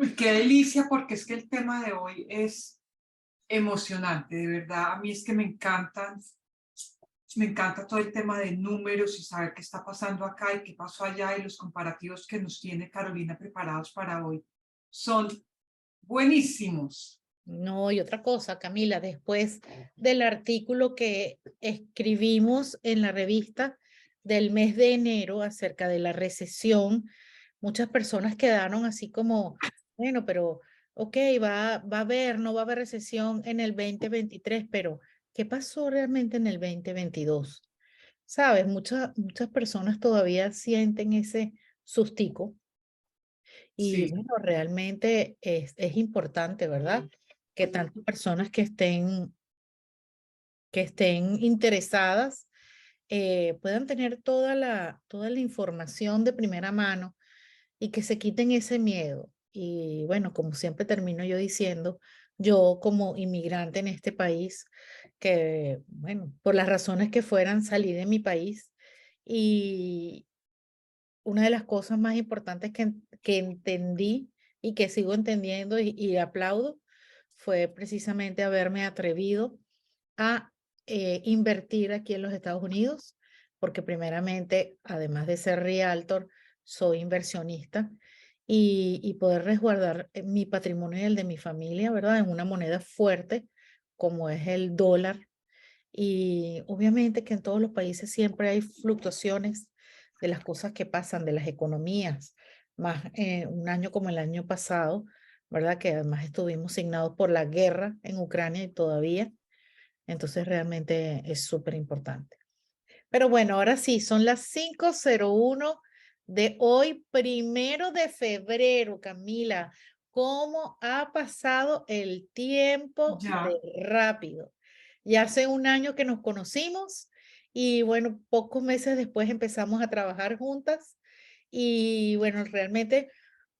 Uy, qué delicia, porque es que el tema de hoy es emocionante, de verdad. A mí es que me encanta todo el tema de números y saber qué está pasando acá y qué pasó allá y los comparativos que nos tiene Carolina preparados para hoy. Son buenísimos. No, y otra cosa, Camila, después del artículo que escribimos en la revista del mes de enero acerca de la recesión, muchas personas quedaron así como, bueno, pero ok, va a haber, no va a haber recesión en el 2023, pero ¿qué pasó realmente en el 2022? ¿Sabes? Muchas personas todavía sienten ese sustico y Sí, bueno, realmente es importante, ¿verdad? Que tantas personas que estén interesadas puedan tener toda la información de primera mano y que se quiten ese miedo. Y bueno, como siempre termino yo diciendo, yo como inmigrante en este país, que bueno, por las razones que fueran, salí de mi país y una de las cosas más importantes que entendí y que sigo entendiendo y aplaudo fue precisamente haberme atrevido a invertir aquí en los Estados Unidos, porque primeramente, además de ser realtor, soy inversionista y poder resguardar mi patrimonio y el de mi familia, ¿verdad? En una moneda fuerte como es el dólar. Y obviamente que en todos los países siempre hay fluctuaciones de las cosas que pasan, de las economías, más un año como el año pasado, ¿verdad? Que además estuvimos signados por la guerra en Ucrania y todavía. Entonces realmente es súper importante. Pero bueno, ahora sí, son las 5:01 de hoy, 1 de febrero, Camila. ¿Cómo ha pasado el tiempo de ya. rápido? Ya hace un año que nos conocimos y bueno, pocos meses después empezamos a trabajar juntas y bueno, realmente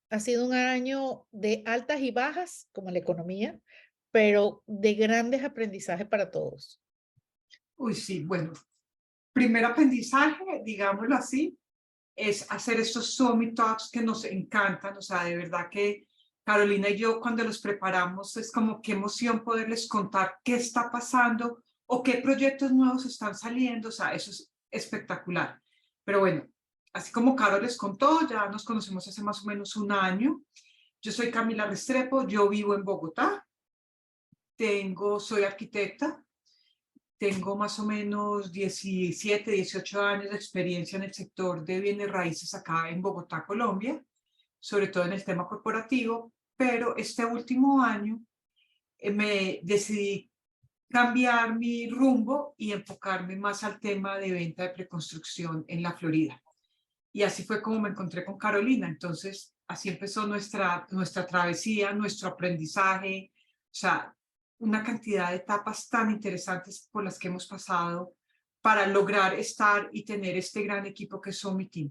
ha sido un año de altas y bajas, como la economía, pero de grandes aprendizajes para todos. Uy, sí, bueno. Primer aprendizaje, digámoslo así, es hacer estos Summit Talks que nos encantan. O sea, de verdad que Carolina y yo cuando los preparamos es como qué emoción poderles contar qué está pasando o qué proyectos nuevos están saliendo. O sea, eso es espectacular. Pero bueno, así como Carol les contó, ya nos conocemos hace más o menos un año. Yo soy Camila Restrepo, yo vivo en Bogotá, soy arquitecta, tengo más o menos 17, 18 años de experiencia en el sector de bienes raíces acá en Bogotá, Colombia, sobre todo en el tema corporativo, pero este último año me decidí cambiar mi rumbo y enfocarme más al tema de venta de preconstrucción en la Florida. Y así fue como me encontré con Carolina. Entonces, así empezó nuestra travesía, nuestro aprendizaje, o sea, una cantidad de etapas tan interesantes por las que hemos pasado para lograr estar y tener este gran equipo que es mi Team.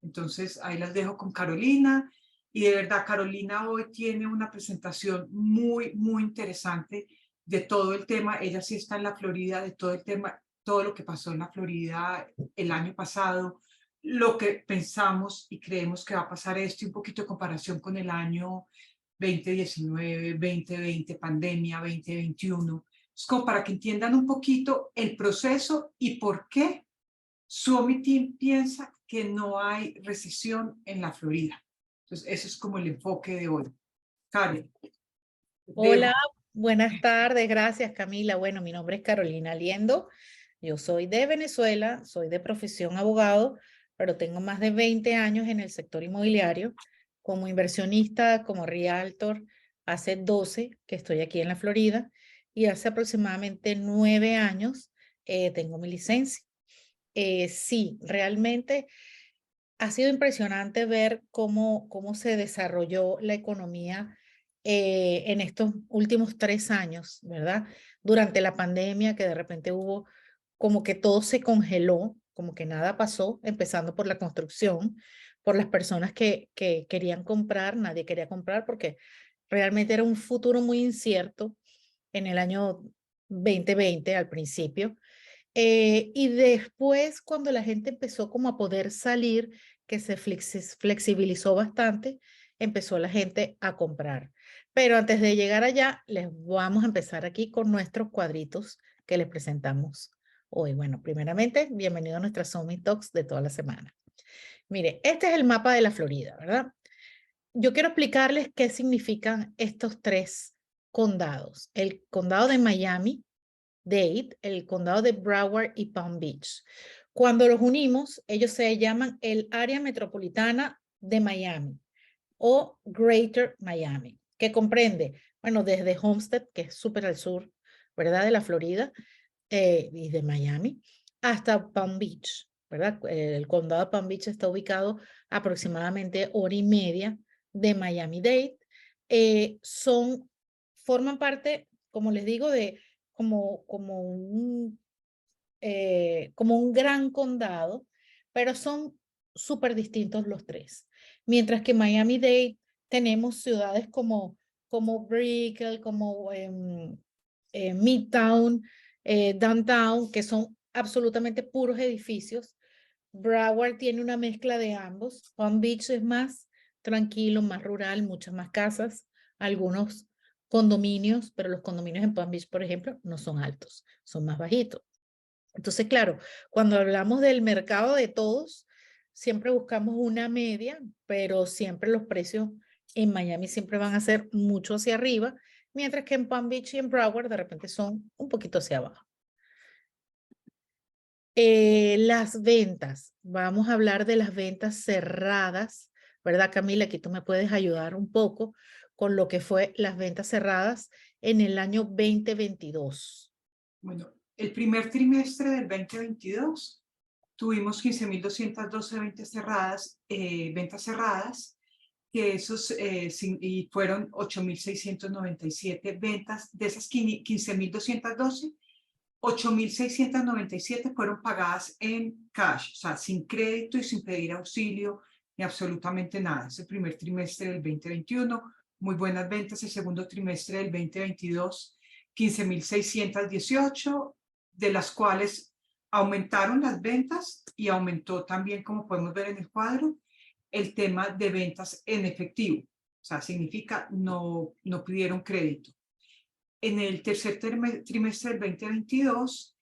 Entonces, ahí las dejo con Carolina. Y de verdad, Carolina hoy tiene una presentación muy, muy interesante de todo el tema. Ella sí está en la Florida, de todo el tema, todo lo que pasó en la Florida el año pasado, lo que pensamos y creemos que va a pasar esto y un poquito de comparación con el año 2019, 2020, pandemia, 2021. Es como para que entiendan un poquito el proceso y por qué Suomi Team piensa que no hay recesión en la Florida. Entonces, eso es como el enfoque de hoy. Karen, Hola, dejo. buenas tardes, gracias Camila. Bueno, mi nombre es Carolina Liendo, yo soy de Venezuela, soy de profesión abogado, pero tengo más de 20 años en el sector inmobiliario como inversionista, como realtor, hace 12 que estoy aquí en la Florida y hace aproximadamente 9 años tengo mi licencia. Sí, realmente ha sido impresionante ver cómo se desarrolló la economía en estos últimos 3 años, ¿verdad? Durante la pandemia, que de repente hubo como que todo se congeló, como que nada pasó, empezando por la construcción, por las personas que querían comprar, nadie quería comprar porque realmente era un futuro muy incierto en el año 2020 al principio. Y después, cuando la gente empezó como a poder salir, que se flexibilizó bastante, empezó la gente a comprar. Pero antes de llegar allá, les vamos a empezar aquí con nuestros cuadritos que les presentamos hoy. Bueno, primeramente, bienvenido a nuestra Summit Talks de toda la semana. Mire, este es el mapa de la Florida, ¿verdad? Yo quiero explicarles qué significan estos tres condados. El condado de Miami-Dade, el condado de Broward y Palm Beach. Cuando los unimos, ellos se llaman el área metropolitana de Miami o Greater Miami, que comprende, bueno, desde Homestead, que es súper al sur, ¿verdad? De la Florida y de Miami, hasta Palm Beach, ¿verdad? El condado de Palm Beach está ubicado aproximadamente hora y media de Miami-Dade. Forman parte, como les digo, de como un gran condado, pero son súper distintos los tres. Mientras que Miami-Dade tenemos ciudades como Brickell, como Midtown, Downtown, que son absolutamente puros edificios. Broward tiene una mezcla de ambos. Palm Beach es más tranquilo, más rural, muchas más casas, algunos condominios, pero los condominios en Palm Beach, por ejemplo, no son altos, son más bajitos. Entonces, claro, cuando hablamos del mercado de todos, siempre buscamos una media, pero siempre los precios en Miami siempre van a ser mucho hacia arriba, mientras que en Palm Beach y en Broward de repente son un poquito hacia abajo. Las ventas, vamos a hablar de las ventas cerradas, ¿verdad, Camila? Aquí tú me puedes ayudar un poco con lo que fue las ventas cerradas en el año 2022. Bueno, el primer trimestre del 2022 tuvimos 15.212 ventas cerradas, que y fueron 8.697 ventas. De esas 15.212, 8.697 fueron pagadas en cash, o sea, sin crédito y sin pedir auxilio ni absolutamente nada. Es el primer trimestre del 2021, muy buenas ventas. El segundo trimestre del 2022, 15.618, de las cuales aumentaron las ventas y aumentó también, como podemos ver en el cuadro, el tema de ventas en efectivo. O sea, significa no pidieron crédito. En el tercer trimestre del 2022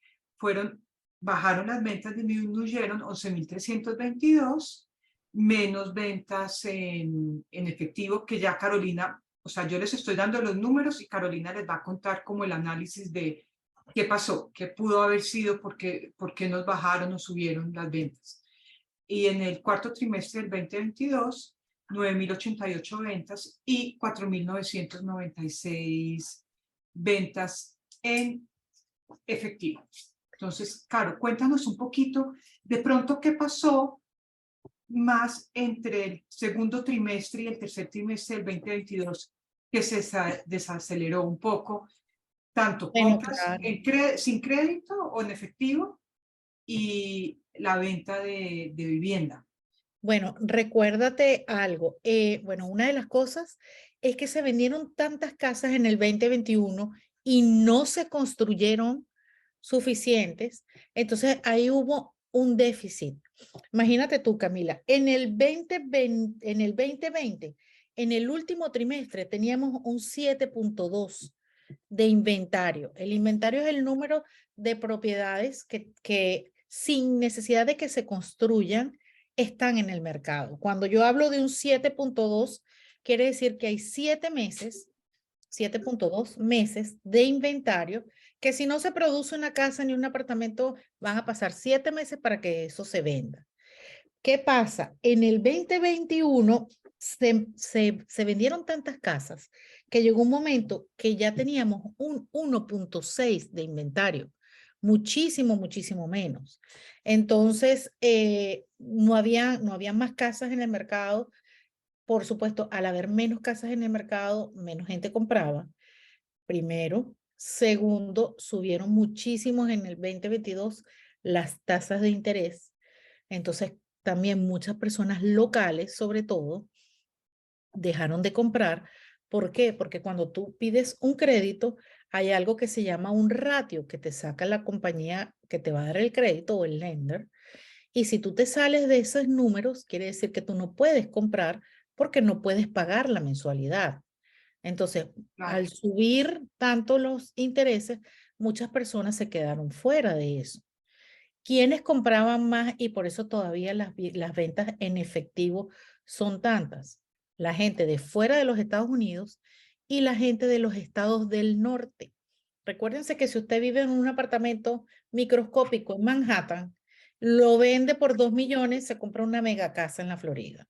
bajaron las ventas, disminuyeron 11.322, menos ventas en efectivo, que ya Carolina, o sea, yo les estoy dando los números y Carolina les va a contar como el análisis de qué pasó, qué pudo haber sido, por qué nos bajaron o subieron las ventas. Y en el cuarto trimestre del 2022, 9.088 ventas y 4.996 ventas en efectivo. Entonces, Caro, cuéntanos un poquito de pronto qué pasó más entre el segundo trimestre y el tercer trimestre del 2022, que se desaceleró un poco, tanto compras sin crédito o en efectivo y la venta de vivienda. Bueno, recuérdate algo. Bueno, una de las cosas es que se vendieron tantas casas en el 2021 y no se construyeron suficientes. Entonces ahí hubo un déficit. Imagínate tú, Camila, en el 2020, en el último trimestre teníamos un 7.2 de inventario. El inventario es el número de propiedades que sin necesidad de que se construyan, están en el mercado. Cuando yo hablo de un 7.2, quiere decir que hay 7.2 meses de inventario, que si no se produce una casa ni un apartamento, van a pasar 7 meses para que eso se venda. ¿Qué pasa? En el 2021 se vendieron tantas casas que llegó un momento que ya teníamos un 1.6 de inventario. Muchísimo, muchísimo menos. Entonces, no había más casas en el mercado. Por supuesto, al haber menos casas en el mercado, menos gente compraba. Primero. Segundo, subieron muchísimo en el 2022 las tasas de interés. Entonces, también muchas personas locales, sobre todo, dejaron de comprar. ¿Por qué? Porque cuando tú pides un crédito, hay algo que se llama un ratio que te saca la compañía que te va a dar el crédito o el lender. Y si tú te sales de esos números, quiere decir que tú no puedes comprar porque no puedes pagar la mensualidad. Entonces, claro, al subir tanto los intereses, muchas personas se quedaron fuera de eso. ¿Quiénes compraban más y por eso todavía las ventas en efectivo son tantas? La gente de fuera de los Estados Unidos y la gente de los estados del norte. Recuérdense que si usted vive en un apartamento microscópico en Manhattan, lo vende por 2 millones, se compra una mega casa en la Florida.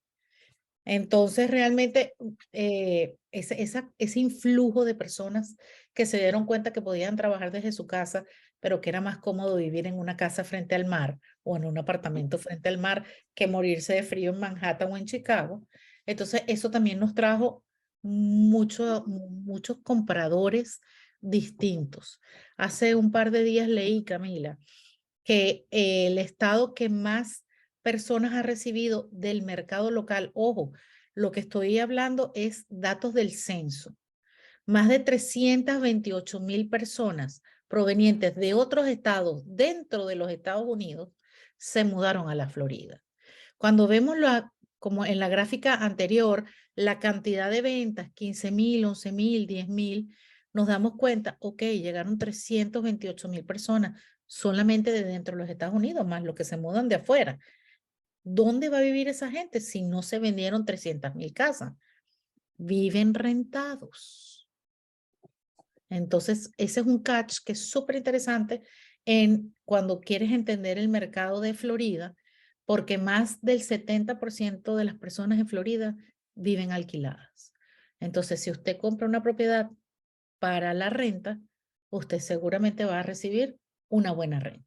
Entonces, realmente, ese influjo de personas que se dieron cuenta que podían trabajar desde su casa, pero que era más cómodo vivir en una casa frente al mar o en un apartamento frente al mar que morirse de frío en Manhattan o en Chicago. Entonces, eso también nos trajo muchos compradores distintos. Hace un par de días leí, Camila, que el estado que más personas ha recibido del mercado local, ojo, lo que estoy hablando es datos del censo, más de 328,000 personas provenientes de otros estados dentro de los Estados Unidos se mudaron a la Florida. Cuando vemos como en la gráfica anterior, la cantidad de ventas, 15,000, 11,000, 10,000, nos damos cuenta, ok, llegaron 328,000 personas solamente de dentro de los Estados Unidos, más los que se mudan de afuera. ¿Dónde va a vivir esa gente si no se vendieron 300,000 casas? Viven rentados. Entonces, ese es un catch que es súper interesante cuando quieres entender el mercado de Florida, porque más del 70% de las personas en Florida viven alquiladas. Entonces, si usted compra una propiedad para la renta, usted seguramente va a recibir una buena renta.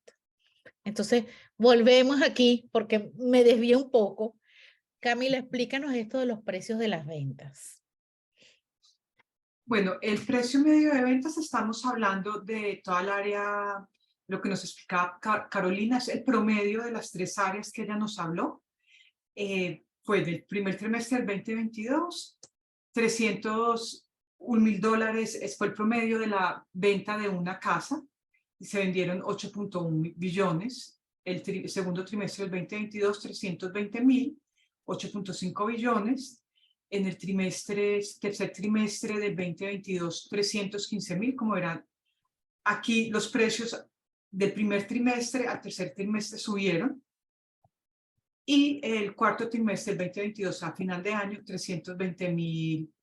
Entonces, volvemos aquí porque me desvío un poco. Camila, explícanos esto de los precios de las ventas. bueno, el precio medio de ventas, estamos hablando de toda el área, lo que nos explicaba Carolina, es el promedio de las 3 áreas que ella nos habló. Fue del primer trimestre del 2022, $301,000 fue el promedio de la venta de una casa y se vendieron 8.1 billones. El segundo trimestre del 2022, 320,000, 8.5 billones. En el tercer trimestre del 2022, 315,000, como verán. Aquí los precios del primer trimestre al tercer trimestre subieron. Y el cuarto trimestre del 2022, a final de año, 320,000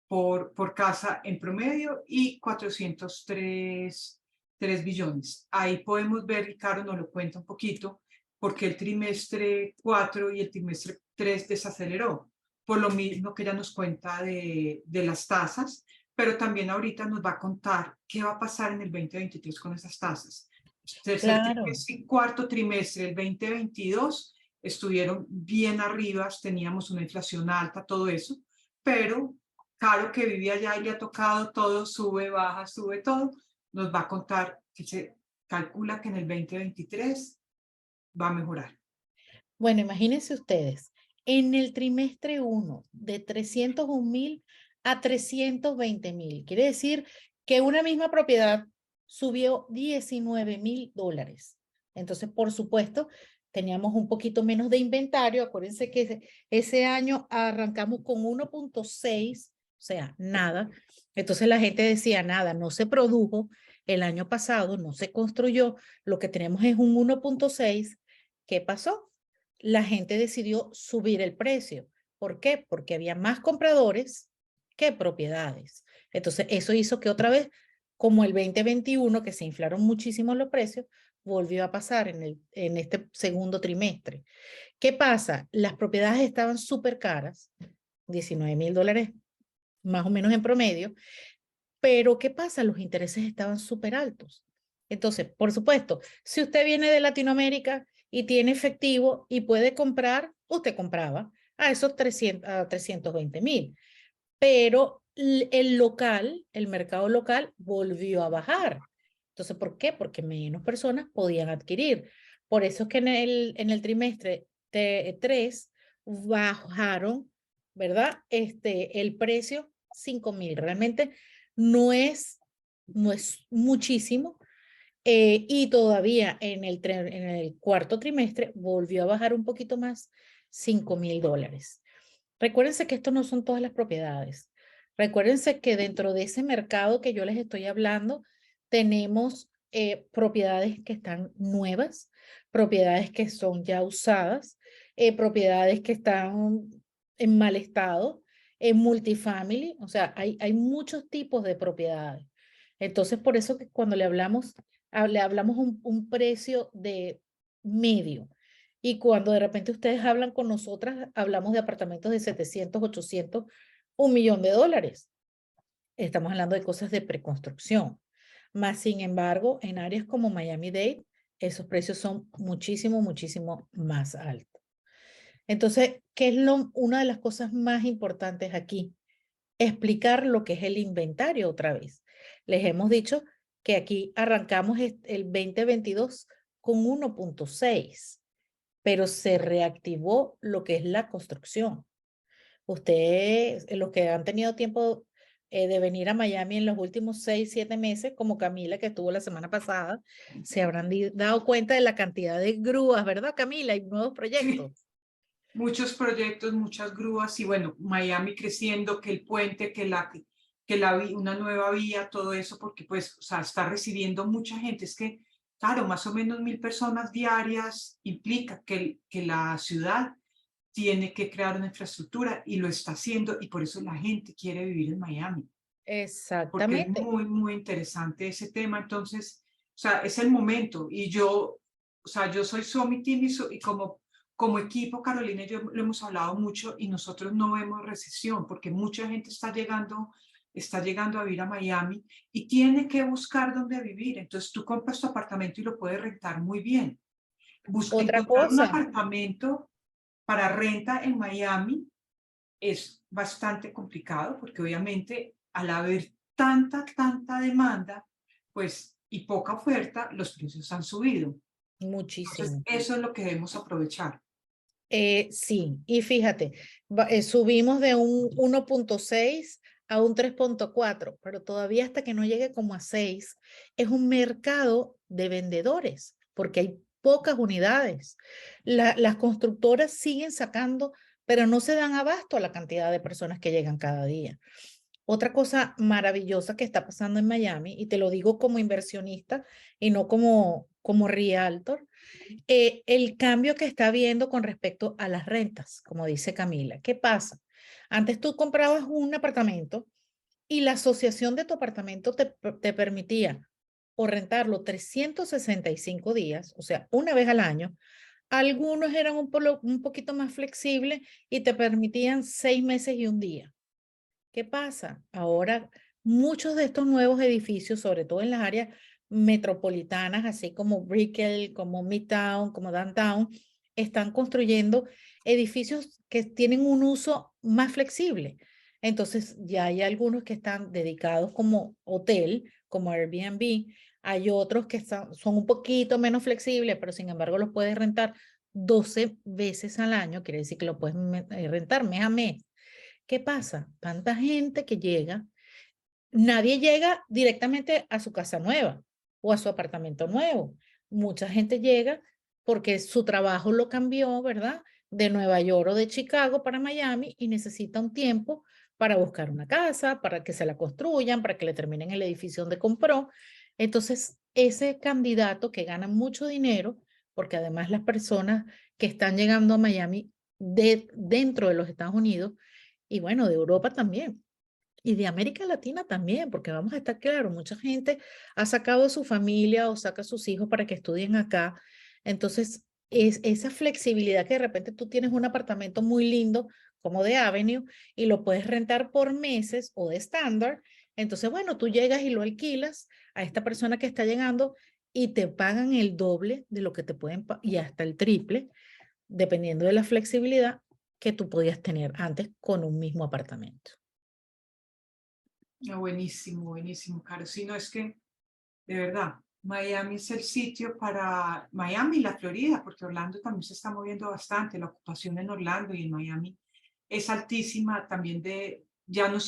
por casa en promedio y 403 billones. Ahí podemos ver, Ricardo nos lo cuenta un poquito, porque el trimestre 4 y el trimestre 3 desaceleró, por lo mismo que ella nos cuenta de las tasas, pero también ahorita nos va a contar qué va a pasar en el 2023 con esas tasas. Tercer Claro. trimestre y cuarto trimestre del 2022 estuvieron bien arriba, teníamos una inflación alta, todo eso, pero Caro, que vivía allá y le ha tocado todo, sube, baja, sube todo, nos va a contar que se calcula que en el 2023 va a mejorar. Bueno, imagínense ustedes, en el trimestre 1 de 301,000 a 320,000, quiere decir que una misma propiedad subió $19,000. Entonces, por supuesto, teníamos un poquito menos de inventario. Acuérdense que ese año arrancamos con 1.6, o sea, nada. Entonces la gente decía, nada, no se produjo el año pasado, no se construyó, lo que tenemos es un 1.6. ¿Qué pasó? La gente decidió subir el precio. ¿Por qué? Porque había más compradores que propiedades. Entonces, eso hizo que otra vez, como el 2021, que se inflaron muchísimo los precios, volvió a pasar en este segundo trimestre. ¿Qué pasa? Las propiedades estaban súper caras, $19,000 más o menos en promedio, pero ¿qué pasa? Los intereses estaban súper altos. Entonces, por supuesto, si usted viene de Latinoamérica y tiene efectivo y puede comprar, usted compraba a esos 320,000. Pero el mercado local volvió a bajar. Entonces, ¿por qué? Porque menos personas podían adquirir. Por eso es que en el trimestre 3 bajaron, ¿verdad? El precio 5,000. Realmente no es muchísimo. Y todavía en el cuarto trimestre volvió a bajar un poquito más, $5,000. Recuérdense que esto no son todas las propiedades. Recuérdense que dentro de ese mercado que yo les estoy hablando, tenemos propiedades que están nuevas, propiedades que son ya usadas, propiedades que están en mal estado, en multifamily, o sea, hay muchos tipos de propiedades. Entonces, por eso que cuando le hablamos un precio de medio. Y cuando de repente ustedes hablan con nosotras, hablamos de apartamentos de 700, 800, $1.000.000. Estamos hablando de cosas de preconstrucción. Más sin embargo, en áreas como Miami-Dade, esos precios son muchísimo, muchísimo más altos. Entonces, ¿qué es una de las cosas más importantes aquí? Explicar lo que es el inventario otra vez. Les hemos dicho que aquí arrancamos el 2022 con 1.6, pero se reactivó lo que es la construcción. Ustedes, los que han tenido tiempo de venir a Miami en los últimos 6, 7 meses, como Camila que estuvo la semana pasada, se habrán dado cuenta de la cantidad de grúas, ¿verdad, Camila? Hay nuevos Sí, proyectos. muchos proyectos, muchas grúas y bueno, Miami creciendo, que el puente, una nueva vía, todo eso, porque pues, o sea, está recibiendo mucha gente. Es que, claro, más o menos 1.000 personas diarias implica que la ciudad tiene que crear una infraestructura y lo está haciendo y por eso la gente quiere vivir en Miami, porque es Exactamente. muy, muy interesante ese tema. Entonces, o sea, es el momento y yo, o sea, yo soy Summit Team y como equipo, Carolina y yo lo hemos hablado mucho y nosotros no vemos recesión porque mucha gente está llegando a vivir a Miami y tiene que buscar dónde vivir. Entonces tú compras tu apartamento y lo puedes rentar muy bien. Otra Encontrar un cosa, apartamento para renta en Miami es bastante complicado porque obviamente al haber tanta demanda, pues y poca oferta, los precios han subido. Entonces, muchísimo. eso es lo que debemos aprovechar. Sí, y fíjate, subimos de un 1.6 a un 3.4, pero todavía hasta que no llegue como a 6, es un mercado de vendedores, porque hay pocas unidades. Las constructoras siguen sacando, pero no se dan abasto a la cantidad de personas que llegan cada día. Otra cosa maravillosa que está pasando en Miami, y te lo digo como inversionista y no como realtor, el cambio que está habiendo con respecto a las rentas, como dice Camila. ¿Qué pasa? Antes tú comprabas un apartamento y la asociación de tu apartamento te permitía o rentarlo 365 días, o sea, una vez al año. Algunos eran un poquito más flexibles y te permitían 6 meses y un día. ¿Qué pasa? Ahora muchos de estos nuevos edificios, sobre todo en las áreas metropolitanas, así como Brickell, como Midtown, como Downtown, están construyendo edificios que tienen un uso más flexible. Entonces, ya hay algunos que están dedicados como hotel, como Airbnb. Hay otros que son un poquito menos flexibles, pero sin embargo los puedes rentar 12 veces al año. Quiere decir que lo puedes rentar mes a mes. ¿Qué pasa? Tanta gente que llega, nadie llega directamente a su casa nueva o a su apartamento nuevo. Mucha gente llega porque su trabajo lo cambió, ¿verdad? De Nueva York o de Chicago para Miami y necesita un tiempo para buscar una casa, para que se la construyan, para que le terminen el edificio donde compró. Entonces, ese candidato que gana mucho dinero, porque además las personas que están llegando a Miami dentro de los Estados Unidos, y bueno, de Europa también. Y de América Latina también, porque vamos a estar claros, mucha gente ha sacado a su familia o saca a sus hijos para que estudien acá. Entonces, es esa flexibilidad que de repente tú tienes un apartamento muy lindo como de Avenue y lo puedes rentar por meses o de estándar. Entonces, bueno, tú llegas y lo alquilas a esta persona que está llegando y te pagan el doble de lo que te pueden y hasta el triple, dependiendo de la flexibilidad que tú podías tener antes con un mismo apartamento. Ah, buenísimo, buenísimo, Caro. Si no es que, de verdad, Miami es el sitio para Miami y la Florida, porque Orlando también se está moviendo bastante. La ocupación en Orlando y en Miami es altísima también ya no,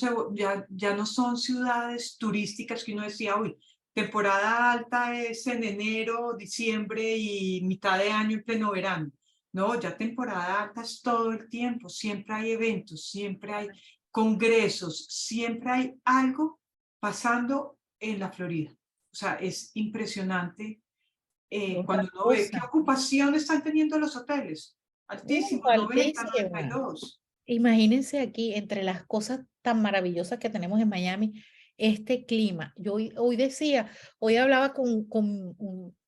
ya no son ciudades turísticas que uno decía, uy, temporada alta es en enero, diciembre y mitad de año en pleno verano. No, ya temporada alta es todo el tiempo, siempre hay eventos, siempre hay congresos, siempre hay algo pasando en la Florida. O sea, es impresionante Otra cuando uno ve qué cosa, ocupación están teniendo los hoteles. Altísimos, 90, altísima. 92. Imagínense aquí, entre las cosas tan maravillosas que tenemos en Miami, este clima. Yo hoy decía, hoy hablaba con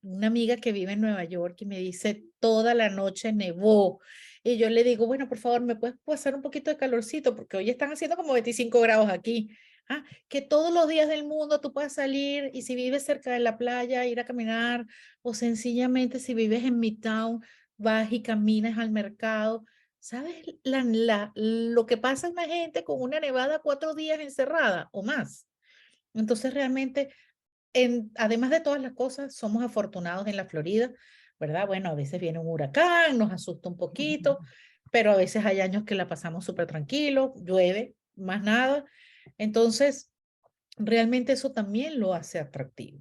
una amiga que vive en Nueva York y me dice, toda la noche nevó. Y yo le digo, bueno, por favor, ¿me puedes pasar un poquito de calorcito? Porque hoy están haciendo como 25 grados aquí. Ah, que todos los días del mundo tú puedas salir y si vives cerca de la playa, ir a caminar o sencillamente si vives en Midtown, vas y caminas al mercado. ¿Sabes lo que pasa a una gente con una nevada 4 días encerrada o más? Entonces realmente, además de todas las cosas, somos afortunados en la Florida, ¿verdad? Bueno, a veces viene un huracán, nos asusta un poquito, pero a veces hay años que la pasamos súper tranquilo, llueve, más nada. Entonces, realmente eso también lo hace atractivo.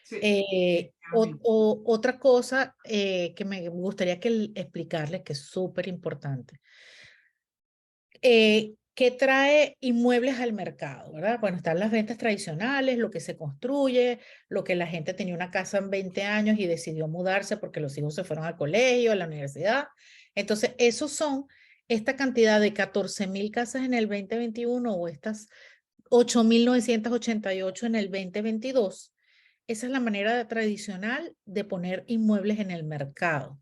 Sí, definitivamente. Otra cosa que me gustaría explicarles, que es súper importante. ¿Qué trae inmuebles al mercado, verdad? Bueno, están las ventas tradicionales, lo que se construye, lo que la gente tenía una casa en 20 años y decidió mudarse porque los hijos se fueron al colegio, a la universidad. Entonces, esos son esta cantidad de 14.000 casas en el 2021 o estas 8.988 en el 2022. Esa es la manera tradicional de poner inmuebles en el mercado.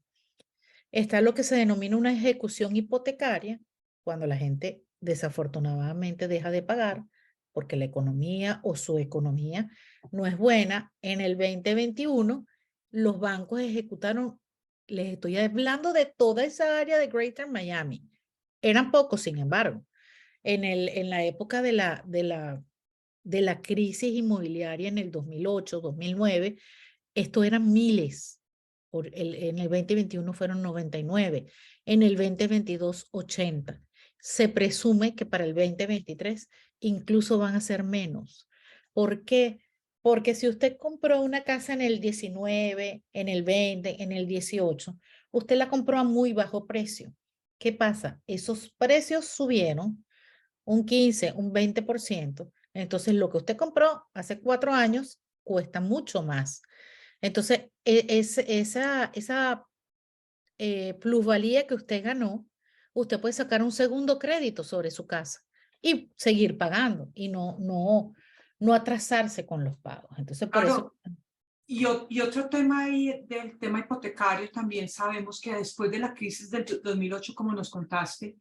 Está lo que se denomina una ejecución hipotecaria, cuando la gente desafortunadamente deja de pagar porque la economía o su economía no es buena. En el 2021, los bancos ejecutaron, les estoy hablando de toda esa área de Greater Miami. Eran pocos, sin embargo. En la época de la crisis inmobiliaria en el 2008, 2009, esto eran miles. En el 2021 fueron 99. En el 2022, 80. Se presume que para el 2023 incluso van a ser menos. ¿Por qué? Porque si usted compró una casa en el 19, en el 20, en el 18, usted la compró a muy bajo precio. ¿Qué pasa? Esos precios subieron un 15, un 20%. Entonces, lo que usted compró hace 4 años cuesta mucho más. Entonces, esa plusvalía que usted ganó, usted puede sacar un segundo crédito sobre su casa y seguir pagando y no atrasarse con los pagos. Entonces, por eso. Claro, y otro tema ahí del tema hipotecario, también sabemos que después de la crisis del 2008, como nos contaste,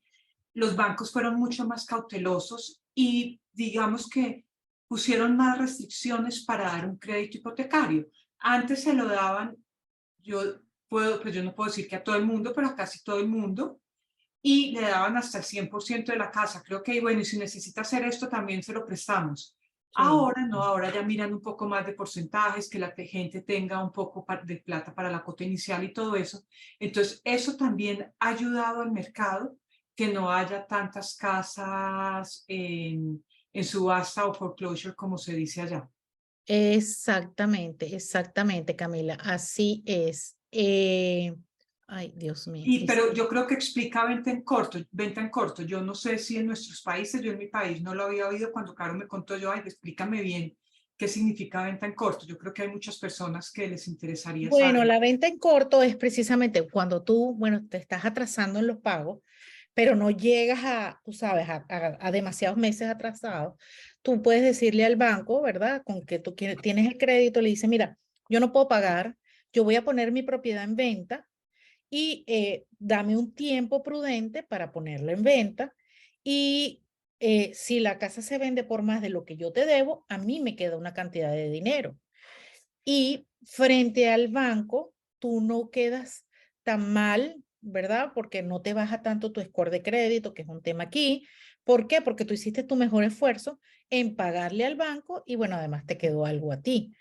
los bancos fueron mucho más cautelosos y digamos que pusieron más restricciones para dar un crédito hipotecario. Antes se lo daban, pues yo no puedo decir que a todo el mundo, pero a casi todo el mundo, y le daban hasta el 100% de la casa. Creo que, bueno, y si necesita hacer esto, también se lo prestamos. Sí. Ahora no, ahora ya miran un poco más de porcentajes, que la gente tenga un poco de plata para la cuota inicial y todo eso. Entonces, eso también ha ayudado al mercado, que no haya tantas casas en subasta o foreclosure, como se dice allá. Exactamente, exactamente, Camila. Así es. Ay, Dios mío. Pero yo creo que explica venta en corto, venta en corto. Yo no sé si en nuestros países, yo en mi país no lo había oído cuando Caro me contó yo, ay, explícame bien qué significa venta en corto. Yo creo que hay muchas personas que les interesaría Bueno, saber. la venta en corto es precisamente cuando tú, bueno, te estás atrasando en los pagos, pero no llegas tú sabes, a demasiados meses atrasados. Tú puedes decirle al banco, ¿verdad? Con que tú tienes el crédito, le dices, mira, yo no puedo pagar, yo voy a poner mi propiedad en venta y dame un tiempo prudente para ponerla en venta y si la casa se vende por más de lo que yo te debo, a mí me queda una cantidad de dinero. Y frente al banco, tú no quedas tan mal, ¿verdad? Porque no te baja tanto tu score de crédito, que es un tema aquí. ¿Por qué? Porque tú hiciste tu mejor esfuerzo en pagarle al banco y bueno, además te quedó algo a ti.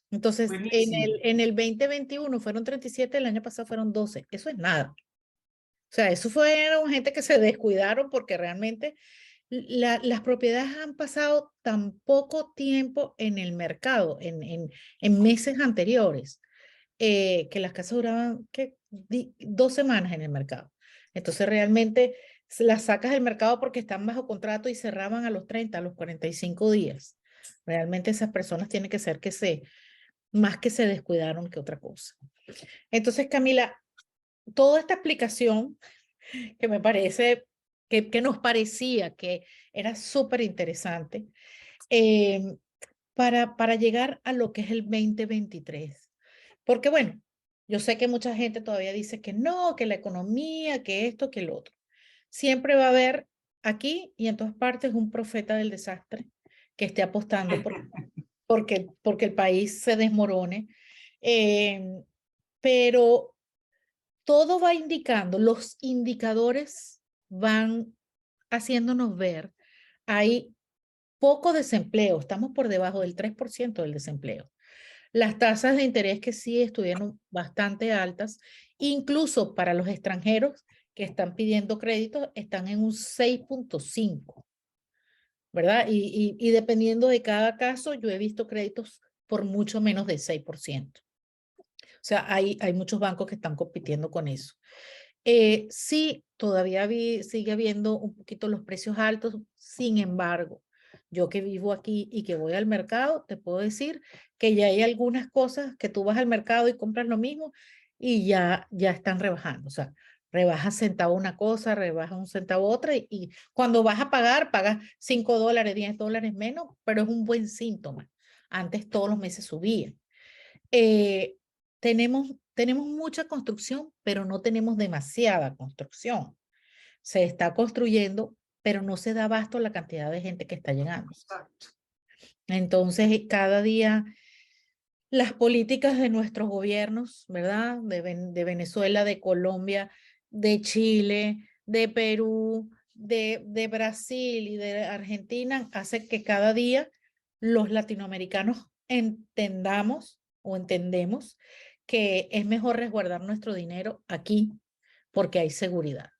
Entonces, en Buenísimo. el, en el 2021 fueron 37, el año pasado fueron 12. Eso es nada. O sea, eso fueron gente que se descuidaron porque realmente las propiedades han pasado tan poco tiempo en el mercado, en meses anteriores, que las casas duraban, ¿qué? 2 semanas en el mercado. Entonces realmente las sacas del mercado porque están bajo contrato y cerraban a los 30, a los 45 días. Realmente esas personas tienen que ser más que se descuidaron que otra cosa. Entonces, Camila, toda esta explicación que me parece, que nos parecía que era súper interesante, para llegar a lo que es el 2023. Porque bueno, yo sé que mucha gente todavía dice que no, que la economía, que esto, que lo otro. Siempre va a haber aquí y en todas partes un profeta del desastre que esté apostando porque el país se desmorone. Pero todo va indicando, los indicadores van haciéndonos ver, hay poco desempleo, estamos por debajo del 3% del desempleo. Las tasas de interés que sí estuvieron bastante altas, incluso para los extranjeros que están pidiendo créditos, están en un 6.5, ¿verdad? Y dependiendo de cada caso, yo he visto créditos por mucho menos de 6%. O sea, hay muchos bancos que están compitiendo con eso. Sí, todavía sigue habiendo un poquito los precios altos. Sin embargo, yo que vivo aquí y que voy al mercado, te puedo decir que ya hay algunas cosas que tú vas al mercado y compras lo mismo y ya están rebajando. O sea, rebajas centavo una cosa, rebajas un centavo otra y cuando vas a pagar, pagas $5, $10 menos, pero es un buen síntoma. Antes todos los meses subían. Tenemos mucha construcción, pero no tenemos demasiada construcción. Se está construyendo, pero no se da abasto la cantidad de gente que está llegando. Exacto. Entonces, cada día las políticas de nuestros gobiernos, ¿verdad? De Venezuela, de Colombia, de Chile, de Perú, de Brasil y de Argentina, hace que cada día los latinoamericanos entendamos o entendemos que es mejor resguardar nuestro dinero aquí porque hay seguridad.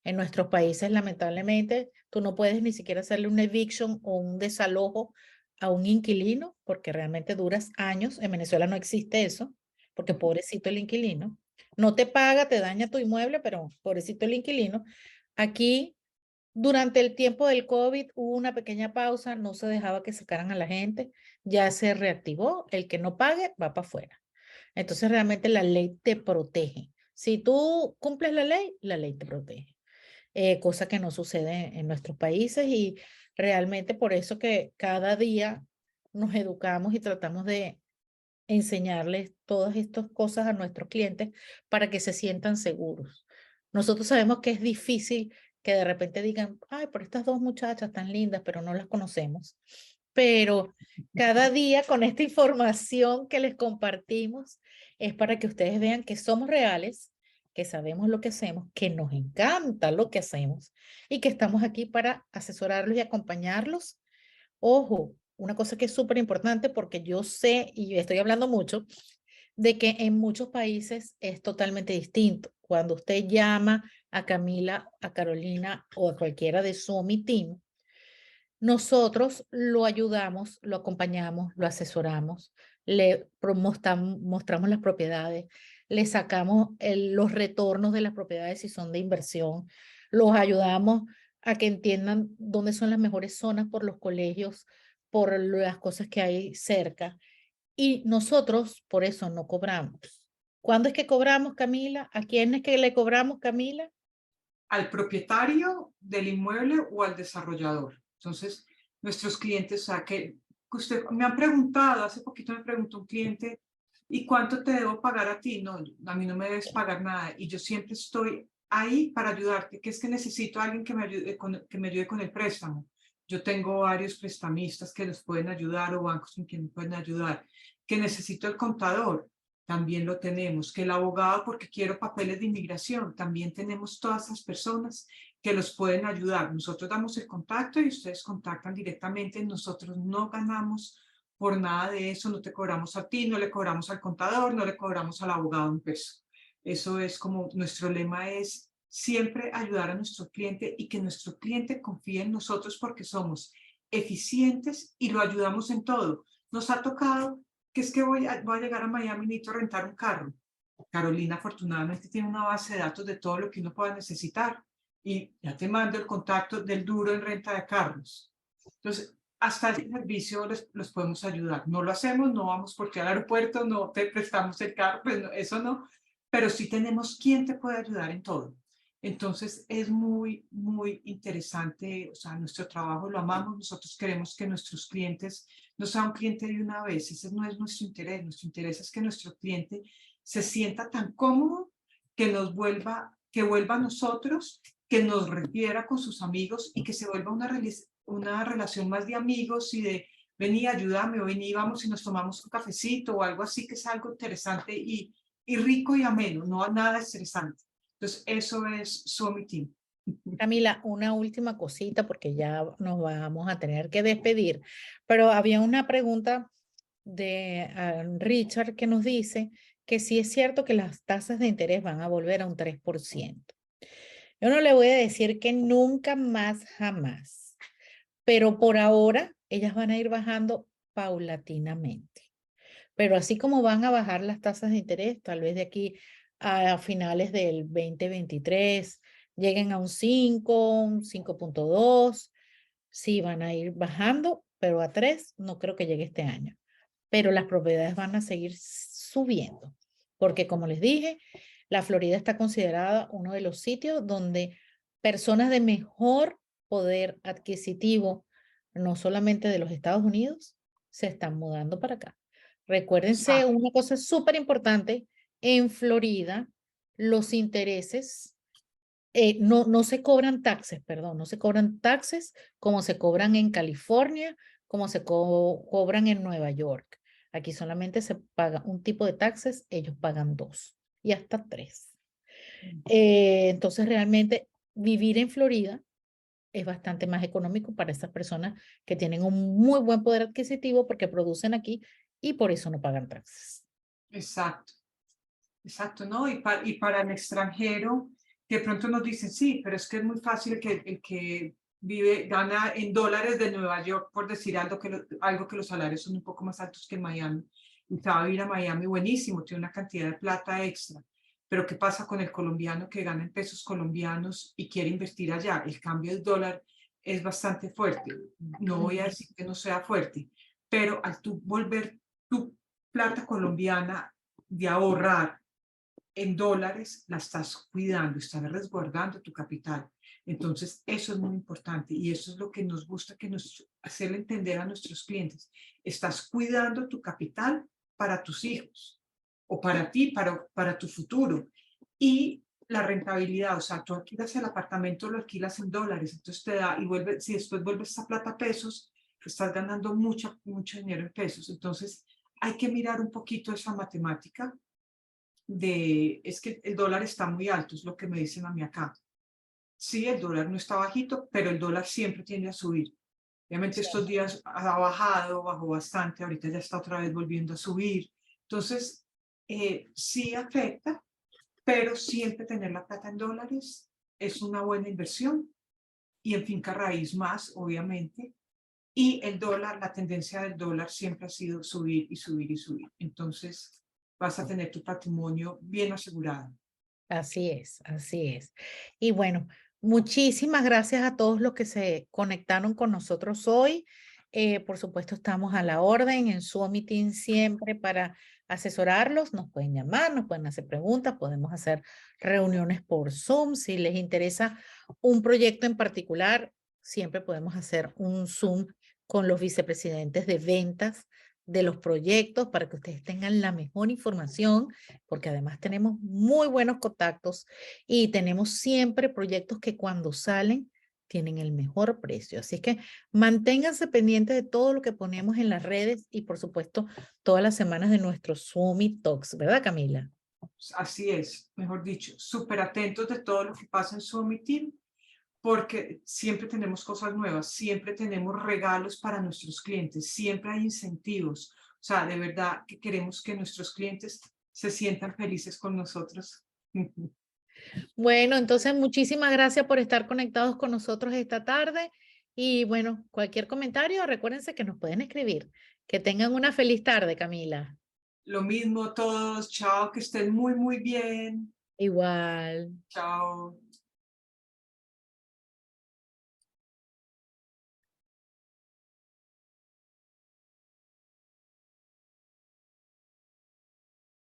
En nuestros países, lamentablemente, tú no puedes ni siquiera hacerle un eviction o un desalojo a un inquilino porque realmente duras años. En Venezuela no existe eso, porque pobrecito el inquilino. No te paga, te daña tu inmueble, pero pobrecito el inquilino. Aquí, durante el tiempo del COVID, hubo una pequeña pausa, no se dejaba que sacaran a la gente, ya se reactivó, el que no pague va para afuera. Entonces, realmente la ley te protege. Si tú cumples la ley te protege. Cosa que no sucede en nuestros países y realmente por eso que cada día nos educamos y tratamos de enseñarles todas estas cosas a nuestros clientes para que se sientan seguros. Nosotros sabemos que es difícil que de repente digan, ay, por estas 2 muchachas tan lindas, pero no las conocemos. Pero cada día con esta información que les compartimos es para que ustedes vean que somos reales, que sabemos lo que hacemos, que nos encanta lo que hacemos y que estamos aquí para asesorarlos y acompañarlos. Ojo, una cosa que es súper importante porque yo sé y estoy hablando mucho de que en muchos países es totalmente distinto. Cuando usted llama a Camila, a Carolina o a cualquiera de su team, nosotros lo ayudamos, lo acompañamos, lo asesoramos, mostramos las propiedades, le sacamos los retornos de las propiedades si son de inversión, los ayudamos a que entiendan dónde son las mejores zonas por los colegios, por las cosas que hay cerca. Y nosotros por eso no cobramos. ¿Cuándo es que cobramos, Camila? ¿A quién es que le cobramos, Camila? Al propietario del inmueble o al desarrollador. Entonces, nuestros clientes, o sea, que usted me han preguntado, hace poquito me preguntó un cliente, ¿y cuánto te debo pagar a ti? No, a mí no me debes pagar nada y yo siempre estoy ahí para ayudarte, que es que necesito a alguien que me ayude con el préstamo. Yo tengo varios prestamistas que nos pueden ayudar o bancos en que me pueden ayudar, que necesito el contador, también lo tenemos, que el abogado porque quiero papeles de inmigración, también tenemos todas esas personas que los pueden ayudar. Nosotros damos el contacto y ustedes contactan directamente, nosotros no ganamos por nada de eso, no te cobramos a ti, no le cobramos al contador, no le cobramos al abogado un peso. Eso es como nuestro lema es siempre ayudar a nuestro cliente y que nuestro cliente confíe en nosotros porque somos eficientes y lo ayudamos en todo. Nos ha tocado que es que voy a llegar a Miami y necesito rentar un carro. Carolina afortunadamente tiene una base de datos de todo lo que uno pueda necesitar y ya te mando el contacto del duro en renta de carros. Entonces, hasta ese servicio los podemos ayudar. No lo hacemos, no vamos porque al aeropuerto, no te prestamos el carro, pues no, eso no, pero sí tenemos quien te puede ayudar en todo. Entonces es muy, muy interesante, o sea, nuestro trabajo lo amamos, nosotros queremos que nuestros clientes no sean un cliente de una vez, ese no es nuestro interés es que nuestro cliente se sienta tan cómodo que vuelva a nosotros, que nos refiera con sus amigos y que se vuelva una relación más de amigos y de vení, ayúdame, o vení, vamos y nos tomamos un cafecito o algo así, que es algo interesante y rico y ameno, no nada estresante. Entonces, eso es Suomi Team. Camila, una última cosita porque ya nos vamos a tener que despedir, pero había una pregunta de Richard que nos dice que sí es cierto que las tasas de interés van a volver a un 3%. Yo no le voy a decir que nunca más, jamás, pero por ahora ellas van a ir bajando paulatinamente. Pero así como van a bajar las tasas de interés, tal vez de aquí a finales del 2023 lleguen a un 5, un 5.2, sí van a ir bajando, pero a 3 no creo que llegue este año. Pero las propiedades van a seguir subiendo, porque como les dije, la Florida está considerada uno de los sitios donde personas de mejor poder adquisitivo, no solamente de los Estados Unidos, se están mudando para acá. Recuérdense Exacto. una cosa súper importante, en Florida los intereses no se cobran taxes, perdón, no se cobran taxes como se cobran en California, como se cobran en Nueva York. Aquí solamente se paga un tipo de taxes, ellos pagan 2 y hasta 3. Entonces realmente vivir en Florida es bastante más económico para esas personas que tienen un muy buen poder adquisitivo porque producen aquí y por eso no pagan taxes. Exacto. Exacto, ¿no? Y para el extranjero, que de pronto nos dicen, sí, pero es que es muy fácil que el que gana en dólares de Nueva York, por decir algo que los salarios son un poco más altos que en Miami. Y se va a vivir a Miami, buenísimo, tiene una cantidad de plata extra. Pero ¿qué pasa con el colombiano que gana en pesos colombianos y quiere invertir allá? El cambio del dólar es bastante fuerte. No voy a decir que no sea fuerte, pero al tú volver tu plata colombiana de ahorrar en dólares, la estás cuidando, estás resguardando tu capital. Entonces, eso es muy importante y eso es lo que nos gusta hacerle entender a nuestros clientes. Estás cuidando tu capital para tus hijos o para ti, para tu futuro. Y la rentabilidad, o sea, tú alquilas el apartamento, lo alquilas en dólares, entonces te da, y vuelve, si después vuelves esa plata a pesos, estás ganando mucho dinero en pesos. Entonces, hay que mirar un poquito esa matemática es que el dólar está muy alto, es lo que me dicen a mí acá. Sí, el dólar no está bajito, pero el dólar siempre tiende a subir. Obviamente estos días ha bajado, bajó bastante, ahorita ya está otra vez volviendo a subir. Entonces, sí afecta, pero siempre tener la plata en dólares es una buena inversión y en finca raíz más, obviamente. Y el dólar, la tendencia del dólar siempre ha sido subir y subir y subir. Entonces, vas a tener tu patrimonio bien asegurado. Así es, así es. Y bueno, muchísimas gracias a todos los que se conectaron con nosotros hoy. Por supuesto, estamos a la orden en Suomi Team siempre para asesorarlos. Nos pueden llamar, nos pueden hacer preguntas, podemos hacer reuniones por Zoom. Si les interesa un proyecto en particular, siempre podemos hacer un Zoom con los vicepresidentes de ventas de los proyectos para que ustedes tengan la mejor información, porque además tenemos muy buenos contactos y tenemos siempre proyectos que cuando salen tienen el mejor precio. Así que manténganse pendientes de todo lo que ponemos en las redes y por supuesto todas las semanas de nuestros Suomi Talks, ¿verdad, Camila? Así es, mejor dicho, súper atentos de todo lo que pasa en Suomi Team, porque siempre tenemos cosas nuevas, siempre tenemos regalos para nuestros clientes, siempre hay incentivos. O sea, de verdad que queremos que nuestros clientes se sientan felices con nosotros. Bueno, entonces muchísimas gracias por estar conectados con nosotros esta tarde y bueno, cualquier comentario, recuérdense que nos pueden escribir. Que tengan una feliz tarde, Camila. Lo mismo todos, chao, que estén muy, muy bien. Igual. Chao.